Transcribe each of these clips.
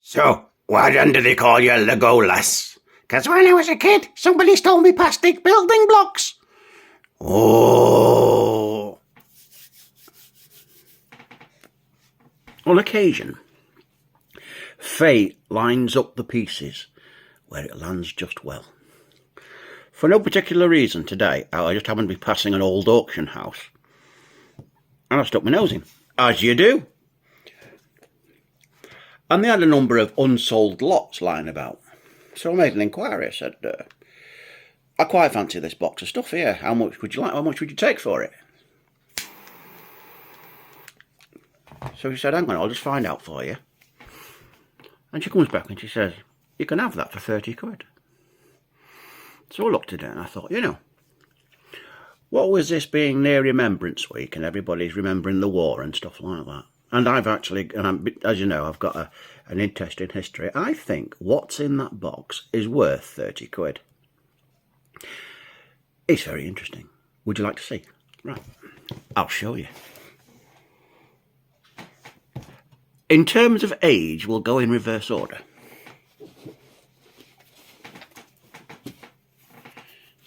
So, why then do they call you Legolas? 'Cause when I was a kid, somebody stole me plastic building blocks. Oh. On occasion, fate lines up the pieces where it lands just well. For no particular reason today, I just happened to be passing an old auction house. And I stuck my nose in, as you do. And they had a number of unsold lots lying about. So I made an inquiry. I said, I quite fancy this box of stuff here. How much would you like? How much would you take for it? So she said, hang on, I'll just find out for you. And she comes back and she says, you can have that for 30 quid. So I looked at it and I thought, you know, what was this being near Remembrance Week and everybody's remembering the war and stuff like that? And I've actually, as you know, I've got an interest in history. I think what's in that box is worth 30 quid. It's very interesting. Would you like to see? Right, I'll show you. In terms of age, we'll go in reverse order.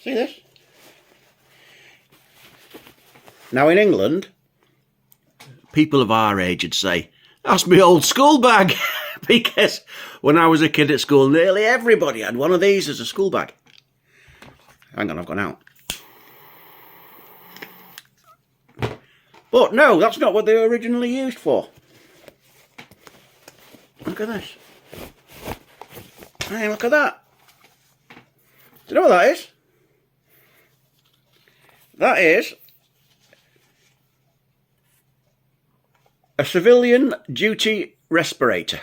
See this? Now in England, people of our age would say, that's my old school bag. Because when I was a kid at school, nearly everybody had one of these as a school bag. Hang on, I've gone out. But no, that's not what they were originally used for. Look at this. Hey, look at that. Do you know what that is? That is a civilian duty respirator.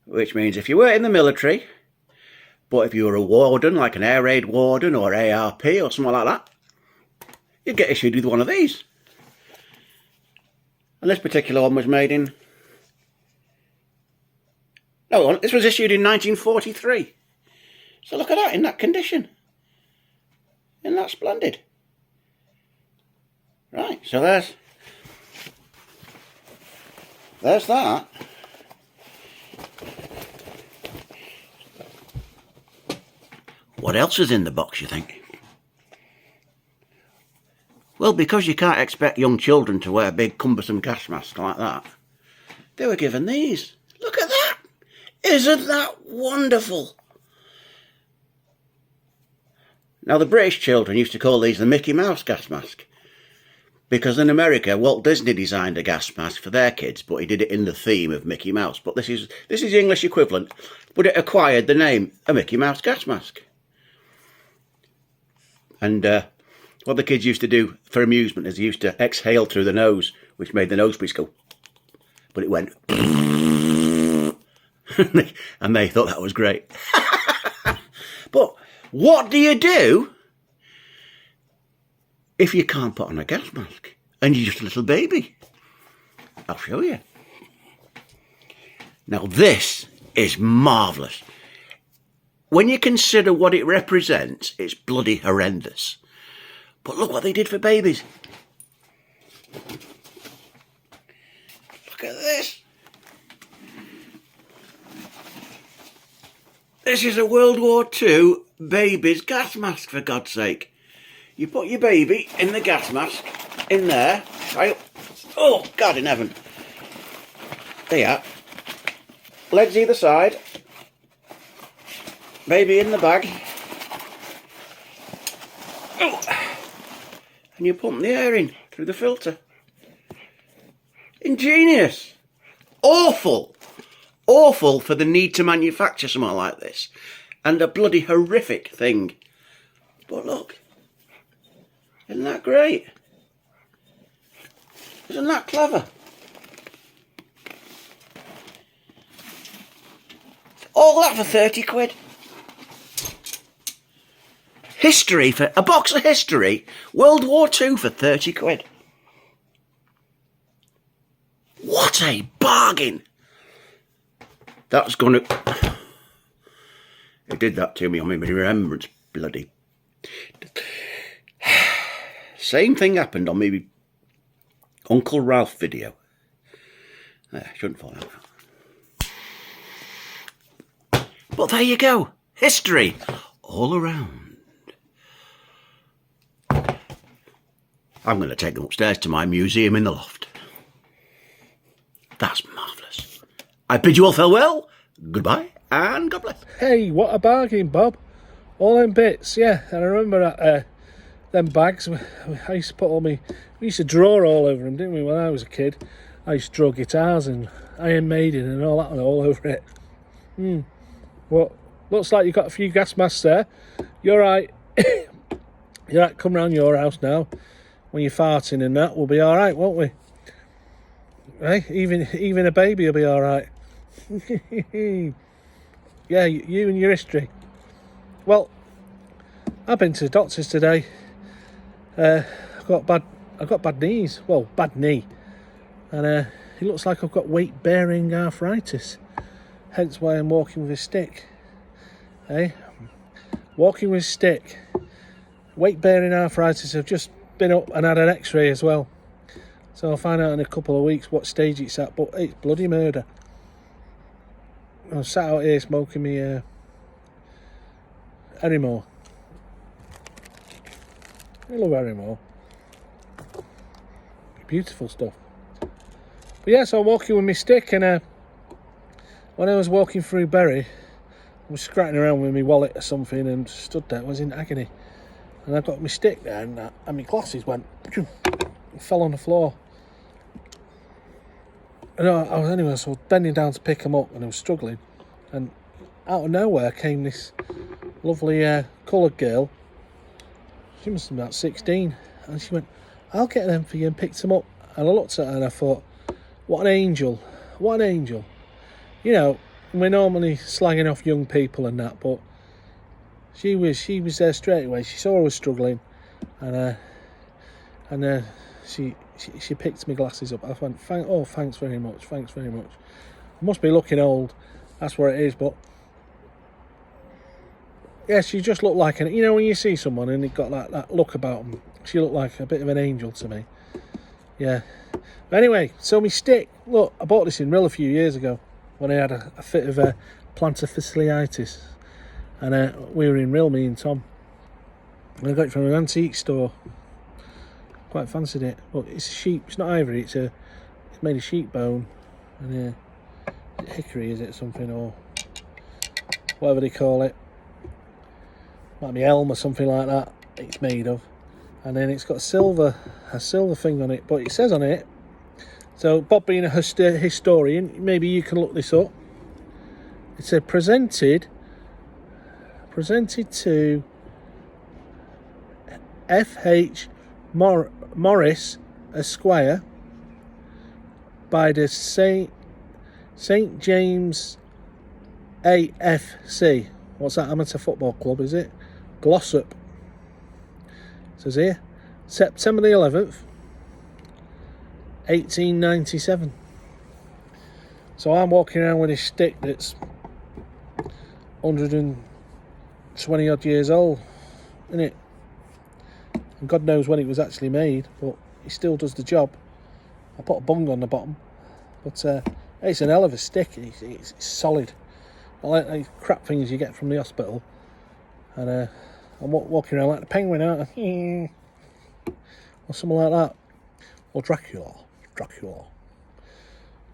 Which means if you were in the military, but if you were a warden, like an air raid warden or ARP or something like that, you'd get issued with one of these. And this particular one was made in... No, this was issued in 1943. So look at that, in that condition. Isn't that splendid? Right, so there's that. What else is in the box, you think? Well, because you can't expect young children to wear big cumbersome gas masks like that, they were given these. Look at that! Isn't that wonderful? Now, the British children used to call these the Mickey Mouse gas mask. Because in America, Walt Disney designed a gas mask for their kids, but he did it in the theme of Mickey Mouse. But this is the English equivalent, but it acquired the name a Mickey Mouse gas mask. And what the kids used to do for amusement is they used to exhale through the nose, which made the nose piece go. But it went... and they thought that was great. But what do you do if you can't put on a gas mask and you're just a little baby? I'll show you. Now this is marvellous. When you consider what it represents, it's bloody horrendous. But look what they did for babies. Look at this. This is a World War II baby's gas mask, for God's sake. You put your baby in the gas mask, in there. Oh, God in heaven. There you are. Legs either side. Baby in the bag. Oh. And you pump the air in through the filter. Ingenious. Awful. Awful for the need to manufacture something like this. And a bloody horrific thing. But look. Isn't that great? Isn't that clever? All that for 30 quid. History for a box of history. World War II for 30 quid. What a bargain. That's gonna... It did that to me on my remembrance, bloody... Same thing happened on my Uncle Ralph video. There, shouldn't fall out. But there you go. History all around. I'm going to take them upstairs to my museum in the loft. That's marvellous. I bid you all farewell. Goodbye and God bless. Hey, what a bargain, Bob. All them bits, yeah. And I remember that, them bags, I used to put all we used to draw all over them, didn't we, when I was a kid? I used to draw guitars and Iron Maiden and all that all over it. Well, looks like you've got a few gas masks there. You're right. You're right, come round your house now. When you're farting and that, we'll be alright, won't we? Right? Even a baby will be alright. Yeah, you and your history. Well, I've been to the doctors today. I've got bad knees. Well, bad knee. And it looks like I've got weight-bearing arthritis. Hence why I'm walking with a stick. Hey? Walking with a stick. Weight-bearing arthritis. I've just been up and had an x-ray as well. So I'll find out in a couple of weeks what stage it's at. But it's bloody murder. I'm sat out here smoking me Anymore. I love Anymore. Beautiful stuff. But yeah, so I'm walking with my stick, and when I was walking through Bury, I was scratching around with my wallet or something and stood there. I was in agony. And I got my stick there, and my glasses went and fell on the floor. And I was bending down to pick them up, and I was struggling. And out of nowhere came this lovely coloured girl. She must have been about 16. And she went, "I'll get them for you," and picked them up. And I looked at her and I thought, what an angel. What an angel. You know, we're normally slagging off young people and that, but she was there straight away. She saw I was struggling, and she picked my glasses up. I went, thanks very much. I must be looking old. That's what it is, but yeah, she just looked like when you see someone and they've got that look about them, she looked like a bit of an angel to me. Yeah. But anyway, so my stick, look, I bought this in Rill a few years ago when I had a fit of plantar fasciitis, and we were in Rill, me and Tom, and I got it from an antique store. Quite fancied it, but it's sheep. It's not ivory. It's made of sheep bone, and hickory, is it, something, or whatever they call it? Might be elm or something like that. It's made of, and then it's got a silver thing on it. But it says on it. So Bob, being a historian, maybe you can look this up. It said presented to F.H. Morris Esquire by the St. James AFC. What's that? Amateur football club, is it? Glossop. It says here, September the 11th, 1897. So I'm walking around with this stick that's 120 odd years old, isn't it? And God knows when it was actually made, but it still does the job. I put a bung on the bottom, but it's an hell of a stick. It's solid. I like those crap things you get from the hospital, and I'm walking around like the penguin, aren't I? Or something like that, or Dracula.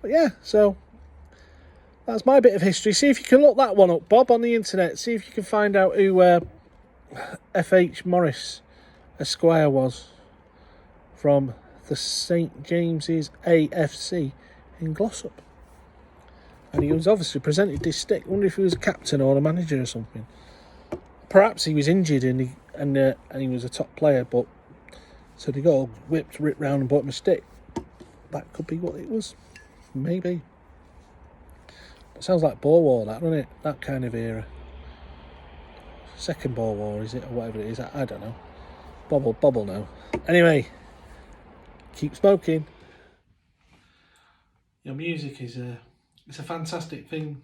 But yeah, so that's my bit of history. See if you can look that one up, Bob, on the internet. See if you can find out who F.H. Morris Esquire was from the St. James's AFC in Glossop. And he was obviously presented this stick. I wonder if he was a captain or a manager or something. Perhaps he was injured and he was a top player, but so they got all ripped round and bought him a stick. That could be what it was. Maybe. It sounds like Boer War, that, doesn't it? That kind of era. Second Boer War, is it? Or whatever it is. I don't know. Bobble now. Anyway, keep smoking. Your music is it's a fantastic thing.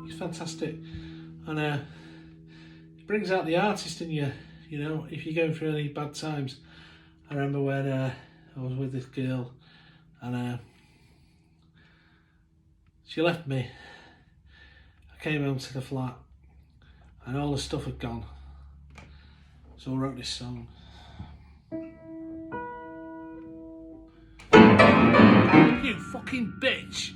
It's fantastic, and it brings out the artist in you. You know, if you're going through any bad times. I remember when I was with this girl, and she left me. I came home to the flat, and all the stuff had gone. So I wrote this song. You fucking bitch!